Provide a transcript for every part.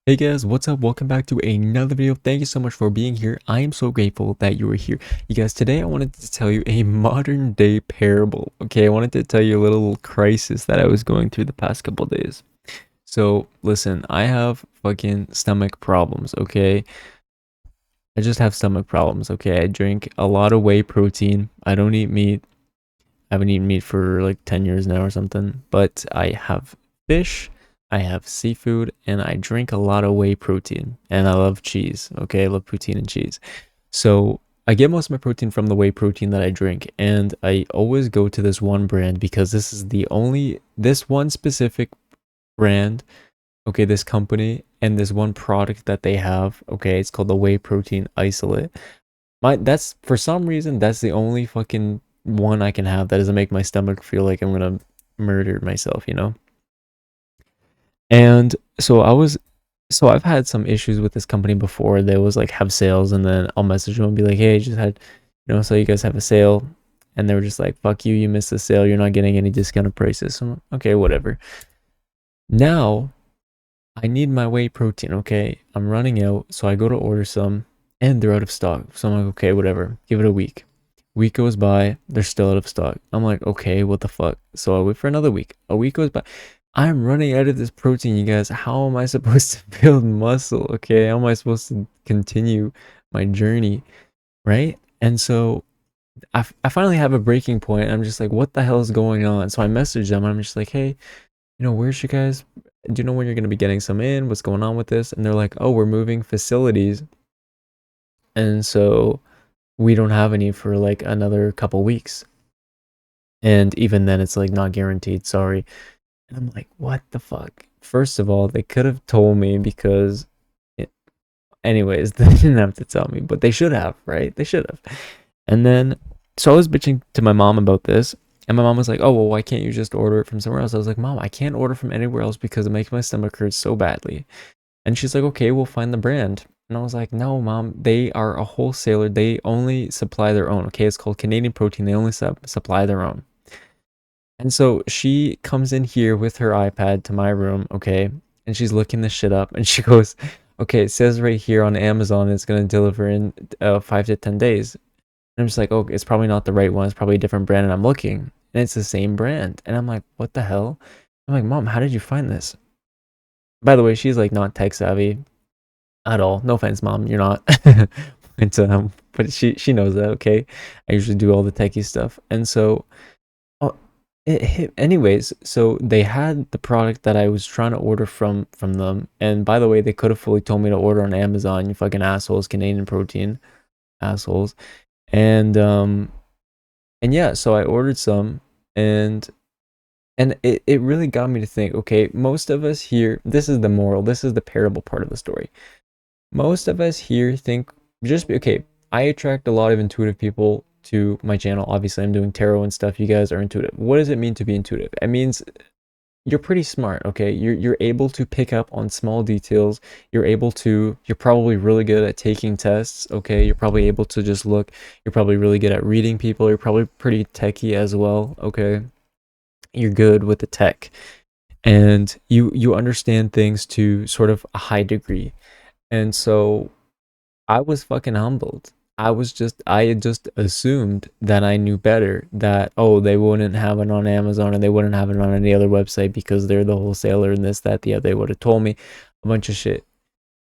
Hey guys, what's up? Welcome back to another video. Thank you so much for being here. I am so grateful that you are here. You guys, today I wanted to tell you a modern day parable. Okay, I wanted to tell you a little crisis that I was going through the past couple days. So, listen, I have fucking stomach problems, okay? I just have stomach problems, okay? I drink a lot of whey protein. I don't eat meat. I haven't eaten meat for like 10 years now or something, but I have fish, I have seafood, and I drink a lot of whey protein. And I love cheese. Okay, I love poutine and cheese. So I get most of my protein from the whey protein that I drink, and I always go to this one brand because this is this one specific brand, okay, this company, and this one product that they have, okay, it's called the whey protein isolate. That's for some reason that's the only fucking one I can have that doesn't make my stomach feel like I'm gonna murder myself. And so I've had some issues with this company before. They was like have sales, and then I'll message them and be like, hey, just had, so you guys have a sale, and they were just like, fuck you, you missed the sale, you're not getting any discounted prices. So I'm like, okay, whatever. Now I need my whey protein. Okay, I'm running out, so I go to order some, and they're out of stock. So I'm like, okay, whatever, give it a week. Week goes by, they're still out of stock. I'm like, okay, what the fuck? So I wait for another week. A week goes by. I'm running out of this protein, you guys. How am I supposed to build muscle? Okay, how am I supposed to continue my journey? Right? And so I finally have a breaking point. I'm just like, what the hell is going on? So I message them. I'm just like, hey, where's you guys? Do you know when you're going to be getting some in? What's going on with this? And they're like, oh, we're moving facilities. And so we don't have any for like another couple weeks. And even then, it's like not guaranteed. Sorry. And I'm like, what the fuck? First of all, they could have told me because, anyways, they didn't have to tell me, but they should have, right? They should have. And then, so I was bitching to my mom about this. And my mom was like, oh, well, why can't you just order it from somewhere else? I was like, Mom, I can't order from anywhere else because it makes my stomach hurt so badly. And she's like, okay, we'll find the brand. And I was like, no, Mom, they are a wholesaler. They only supply their own. Okay, it's called Canadian Protein. They only supply their own. And so she comes in here with her iPad to my room, okay, and she's looking this shit up, and she goes, okay, it says right here on Amazon it's gonna deliver in 5 to 10 days. And I'm just like, oh, it's probably not the right one. It's probably a different brand. And I'm looking, and it's the same brand. And I'm like, what the hell? I'm like, Mom, how did you find this? By the way, she's like not tech savvy at all. No offense, Mom, you're not. But she knows that, okay? I usually do all the techie stuff, and so. Oh, it hit. Anyways, so they had the product that I was trying to order from them, and by the way, they could have fully told me to order on Amazon. You fucking assholes, Canadian Protein assholes. And yeah, so I ordered some, and it really got me to think. Okay, most of us here. This is the moral. This is the parable part of the story. Most of us here think okay. I attract a lot of intuitive people to my channel. Obviously, I'm doing tarot and stuff. You guys are intuitive. What does it mean to be intuitive? It means you're pretty smart, okay? You're able to pick up on small details. You're probably really good at taking tests, okay? You're probably able to just look. You're probably really good at reading people. You're probably pretty techie as well, okay? You're good with the tech. And you understand things to sort of a high degree. And so I was fucking humbled. I had just assumed that I knew better, that, oh, they wouldn't have it on Amazon and they wouldn't have it on any other website because they're the wholesaler and this, that, the other. They would have told me a bunch of shit.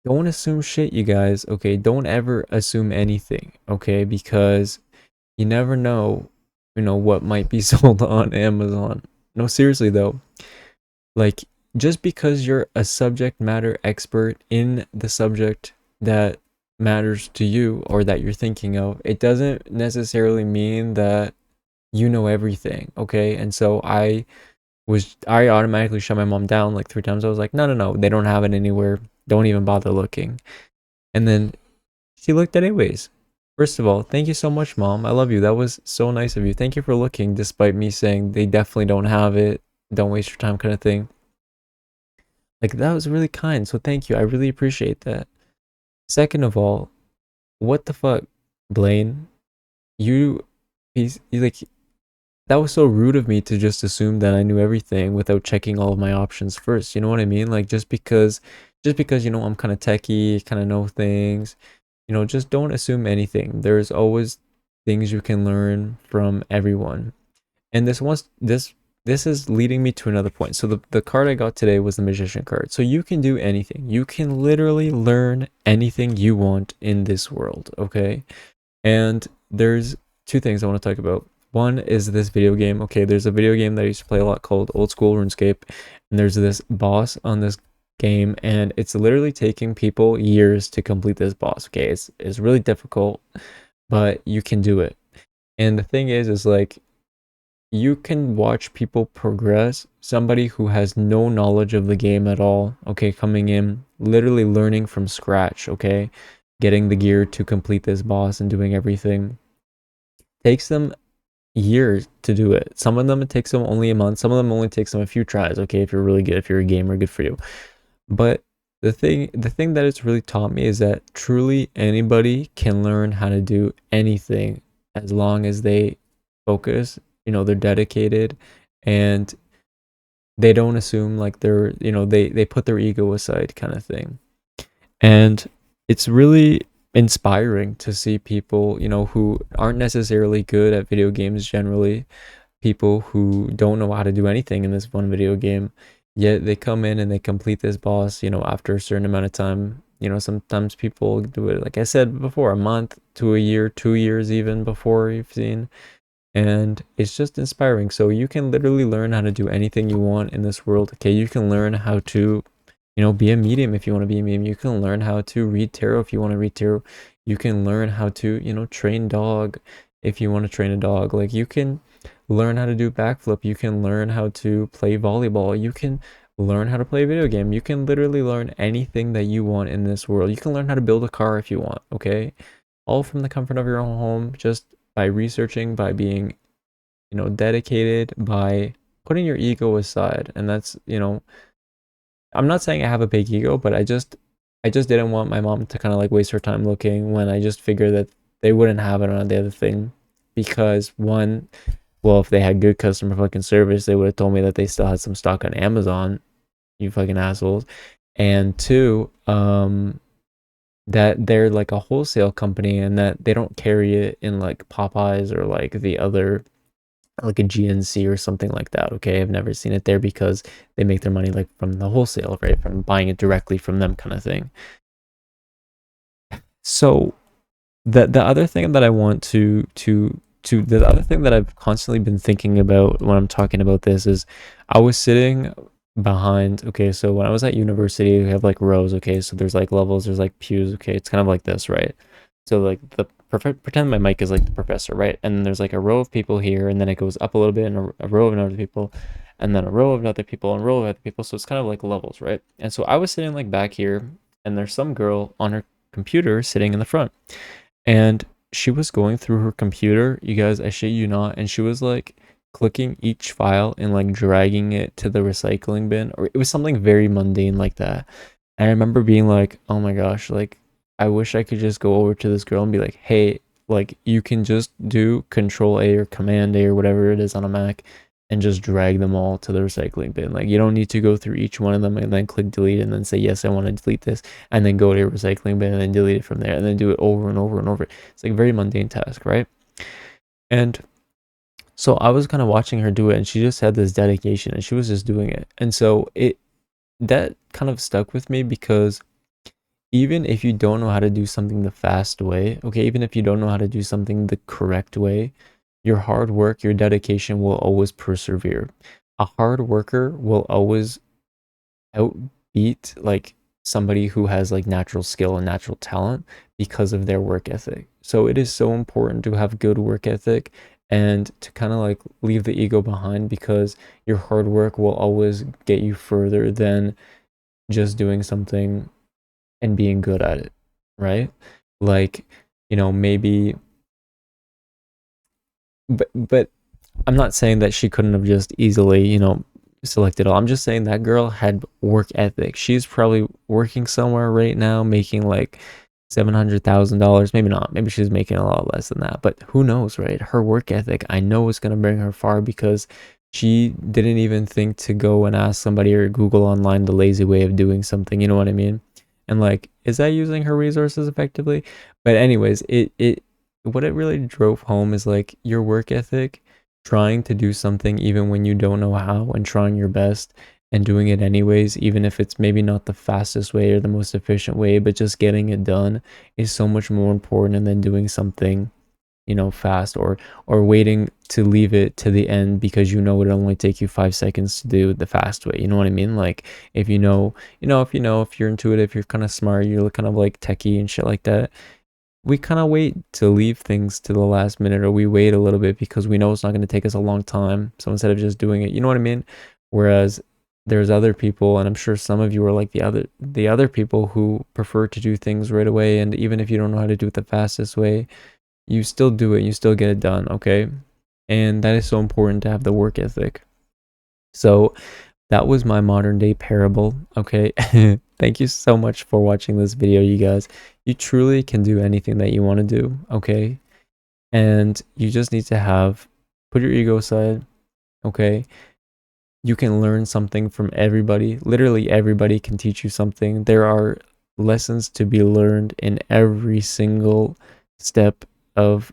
Don't assume shit, you guys, okay? Don't ever assume anything, okay? Because you never know, what might be sold on Amazon. No, seriously though. Like, just because you're a subject matter expert in the subject that matters to you or that you're thinking of, it doesn't necessarily mean that you know everything, okay? And so I automatically shut my mom down like 3 times. I was like, no, no, no, they don't have it anywhere. Don't even bother looking. And then she looked anyways. First of all, thank you so much, Mom. I love you. That was so nice of you. Thank you for looking despite me saying they definitely don't have it. Don't waste your time kind of thing. Like, that was really kind. So thank you. I really appreciate that. Second of all, what the fuck, Blaine? You, you like, that was so rude of me to just assume that I knew everything without checking all of my options first. You know what I mean? Like, just because just because, you know, I'm kind of techie, kind of know things, you know, just don't assume anything. There's always things you can learn from everyone. And this is leading me to another point. So the card I got today was the magician card. So you can do anything. You can literally learn anything you want in this world, okay? And there's two things I want to talk about. One is this video game. Okay, there's a video game that I used to play a lot called Old School RuneScape, and there's this boss on this game, and it's literally taking people years to complete this boss. Okay, it's really difficult, but you can do it. And the thing is like you can watch people progress. Somebody who has no knowledge of the game at all, okay, coming in, literally learning from scratch, okay, getting the gear to complete this boss and doing everything, takes them years to do it. Some of them it takes them only a month. Some of them only takes them a few tries, okay, if you're really good, if you're a gamer, good for you. But the thing that it's really taught me is that truly anybody can learn how to do anything as long as they focus, you know, they're dedicated, and they don't assume like they're, you know, they put their ego aside kind of thing. And it's really inspiring to see people, you know, who aren't necessarily good at video games generally, people who don't know how to do anything in this one video game, yet they come in and they complete this boss, you know, after a certain amount of time. You know, sometimes people do it, like I said before, a month to a year, 2 years even before you've seen. And it's just inspiring. So you can literally learn how to do anything you want in this world. Okay, you can learn how to, you know, be a medium if you want to be a medium. You can learn how to read tarot if you want to read tarot. You can learn how to, you know, train dog if you want to train a dog. Like you can learn how to do backflip. You can learn how to play volleyball. You can learn how to play a video game. You can literally learn anything that you want in this world. You can learn how to build a car if you want, okay? All from the comfort of your own home, just by researching, by being, you know, dedicated, by putting your ego aside. And that's, you know, I'm not saying I have a big ego, but I just didn't want my mom to kind of like waste her time looking when I just figured that they wouldn't have it on the other thing. Because one, well, if they had good customer fucking service, they would have told me that they still had some stock on Amazon, you fucking assholes. And two, that they're like a wholesale company and that they don't carry it in like Popeyes or like the other, like a GNC or something like that. Okay, I've never seen it there because they make their money like from the wholesale, right? From buying it directly from them, kind of thing. So the other thing that I want to the other thing that I've constantly been thinking about when I'm talking about this is I was sitting behind, okay, so when I was at university, we have like rows, okay, so there's like levels, there's like pews, okay, it's kind of like this, right? So like pretend my mic is like the professor, right? And there's like a row of people here, and then it goes up a little bit, and a row of other people, and then a row of other people, and a row of other people. So it's kind of like levels, right? And so I was sitting like back here, and there's some girl on her computer sitting in the front, and she was going through her computer, you guys, I shit you not, and she was like clicking each file and like dragging it to the recycling bin, or it was something very mundane like that. And I remember being like, oh my gosh, like I wish I could just go over to this girl and be like, hey, like you can just do Control A or Command A or whatever it is on a Mac and just drag them all to the recycling bin. Like you don't need to go through each one of them and then click delete and then say, yes, I want to delete this, and then go to your recycling bin and then delete it from there and then do it over and over and over. It's like a very mundane task, right? And so I was kind of watching her do it, and she just had this dedication and she was just doing it. And so that kind of stuck with me because even if you don't know how to do something the fast way, okay, even if you don't know how to do something the correct way, your hard work, your dedication will always persevere. A hard worker will always outbeat like somebody who has like natural skill and natural talent because of their work ethic. So it is so important to have good work ethic and to kind of like leave the ego behind, because your hard work will always get you further than just doing something and being good at it, right? Like, you know, maybe, but I'm not saying that she couldn't have just easily, you know, selected all. I'm just saying that girl had work ethic. She's probably working somewhere right now making like $700,000. Maybe not. Maybe she's making a lot less than that. But who knows, right? Her work ethic, I know, is gonna bring her far because she didn't even think to go and ask somebody or Google online the lazy way of doing something. You know what I mean? And like, is that using her resources effectively? But anyways, it what it really drove home is like your work ethic, trying to do something even when you don't know how, and trying your best and doing it anyways, even if it's maybe not the fastest way or the most efficient way, but just getting it done is so much more important than doing something, fast, or waiting to leave it to the end because it'll only take you 5 seconds to do the fast way. You know what I mean? Like, if if you're intuitive, you're kind of smart, you're kind of like techie and shit like that, we kind of wait to leave things to the last minute, or we wait a little bit because we know it's not going to take us a long time. So instead of just doing it, you know what I mean? Whereas there's other people, and I'm sure some of you are like the other people who prefer to do things right away. And even if you don't know how to do it the fastest way, you still do it, you still get it done, okay? And that is so important to have the work ethic. So that was my modern day parable, okay? Thank you so much for watching this video, you guys. You truly can do anything that you want to do, okay? And you just need to put your ego aside, okay? You can learn something from everybody. Literally everybody can teach you something. There are lessons to be learned in every single step of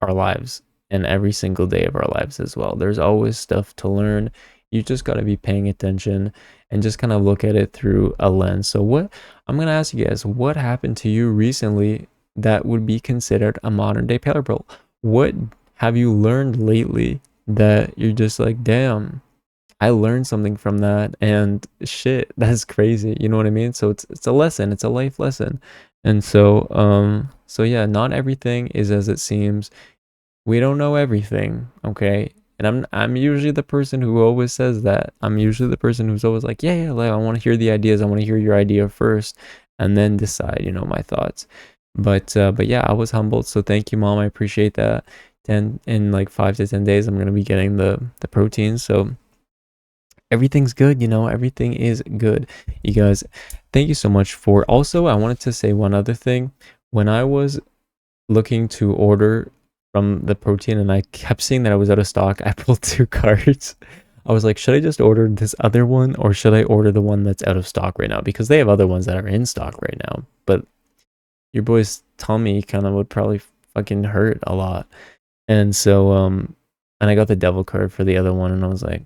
our lives, and every single day of our lives as well. There's always stuff to learn. You just got to be paying attention and just kind of look at it through a lens. So what I'm going to ask you guys, what happened to you recently that would be considered a modern day parable? What have you learned lately that you're just like, damn, I learned something from that, and shit, that's crazy. You know what I mean? So it's a lesson, it's a life lesson. And so yeah, not everything is as it seems. We don't know everything, okay? And I'm usually the person who always says that. I'm usually the person who's always like, yeah, like, I want to hear the ideas. I want to hear your idea first and then decide, my thoughts. But yeah, I was humbled. So thank you, Mom. I appreciate that. In like 5 to 10 days, I'm gonna be getting the protein. So everything's good, everything is good. You guys, thank you so much for. Also, I wanted to say one other thing. When I was looking to order from the protein and I kept seeing that I was out of stock, I pulled two cards. I was like, should I just order this other one, or should I order the one that's out of stock right now? Because they have other ones that are in stock right now. But your boy's tummy kind of would probably fucking hurt a lot. And so, and I got the devil card for the other one, and I was like,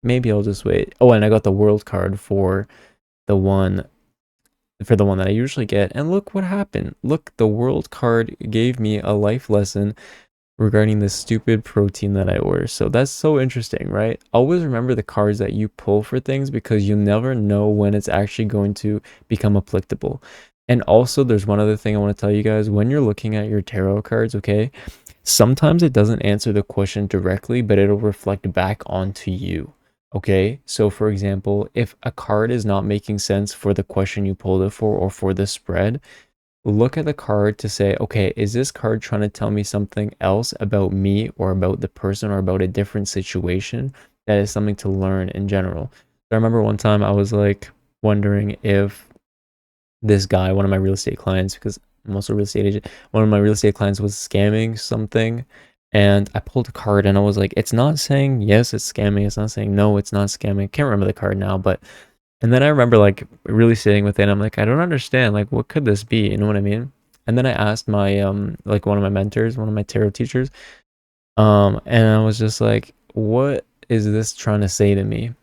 maybe I'll just wait. Oh, and I got the world card the one the one that I usually get. And look what happened. Look, the world card gave me a life lesson regarding this stupid protein that I ordered. So that's so interesting, right? Always remember the cards that you pull for things, because you never know when it's actually going to become applicable. And also, there's one other thing I want to tell you guys. When you're looking at your tarot cards, okay, sometimes it doesn't answer the question directly, but it'll reflect back onto you. Okay, so for example, if a card is not making sense for the question you pulled it for, or for the spread, look at the card to say, okay, is this card trying to tell me something else about me, or about the person, or about a different situation that is something to learn in general? So I remember one time I was like wondering if this guy, one of my real estate clients, because I'm also a real estate agent, one of my real estate clients was scamming something. And I pulled a card and I was like, it's not saying yes, it's scamming. It's not saying no, it's not scamming. I can't remember the card now, but and then I remember like really sitting with it, and I'm like, I don't understand. Like, what could this be? You know what I mean? And then I asked my like one of my mentors, one of my tarot teachers, and I was just like, what is this trying to say to me?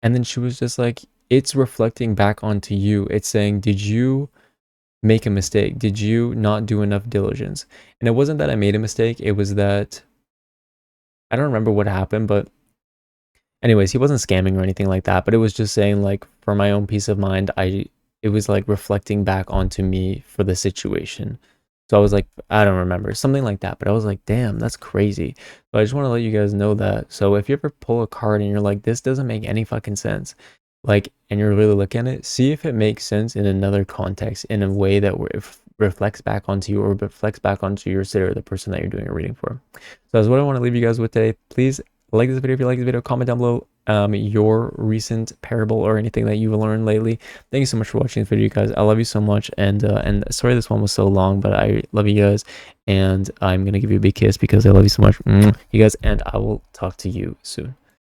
And then she was just like, it's reflecting back onto you. It's saying, did you make a mistake? Did you not do enough diligence? And it wasn't that I made a mistake, it was that I don't remember what happened, but anyways, he wasn't scamming or anything like that, but it was just saying, like, for my own peace of mind, it was like reflecting back onto me for the situation. So I was like, I don't remember, something like that, but I was like, damn, that's crazy. So I just want to let you guys know that. So if you ever pull a card and you're like, this doesn't make any fucking sense, like, and you're really looking at it, see if it makes sense in another context, in a way that reflects back onto you, or reflects back onto your sitter, the person that you're doing a reading for. So that's what I want to leave you guys with today. Please like this video if you like this video, comment down below, your recent parable or anything that you've learned lately. Thank you so much for watching this video, guys. I love you so much, and sorry this one was so long, but I love you guys, and I'm gonna give you a big kiss because I love you so much, you guys, and I will talk to you soon.